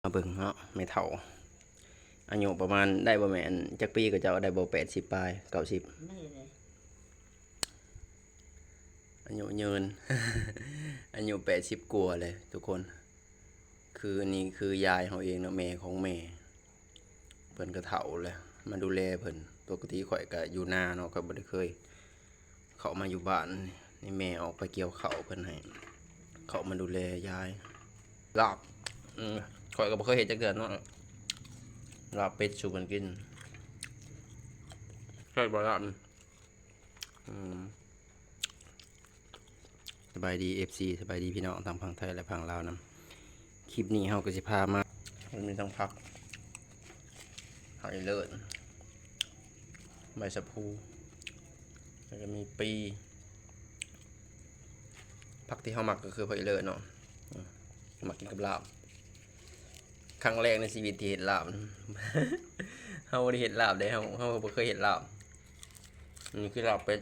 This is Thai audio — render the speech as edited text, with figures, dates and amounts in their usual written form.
มาเบิ่งเนาะไม่เท่าอายุประมาณได้บ่แม่นจักปีก็จะได้บ่80ปลาย90ได้เลยอายุยืน อายุ80กว่าเลยทุกคนคือนี่คือยายเฮาเองเนาะแม่ของแม่เพิ่นก็เฒ่าแล้วมาดูแลเพิ่นปกติข่อยก็อยู่นาเนาะก็บ่ได้เคยเข้ามาอยู่บ้านนี่แม่ออกไปเกี่ยวข้าวเพิ่นให้เข้ามาดูแลยายลาบข่อยก็บ่เคยเฮ็ดจักเทื่อเนาะลาบเป็ดสู่เพิ่นกินใช่บ่ลาบสบายดี FC สบายดีพี่น้องทางฝั่งไทยและฝั่งลาวนํคลิปนี้เฮาก็สิพามามันมีทั้งผักเลิศใบสะพูแล้วก็มีปีผักที่เฮามักก็คือผักเลิศเนาะมักกินกับลาบครั้งแรกในชีวิตที่เห็นลาบ เฮาบ่ได้เห็นลาบเด้เฮาบ่เคยเห็นลาบนี่คือลาบเป็ด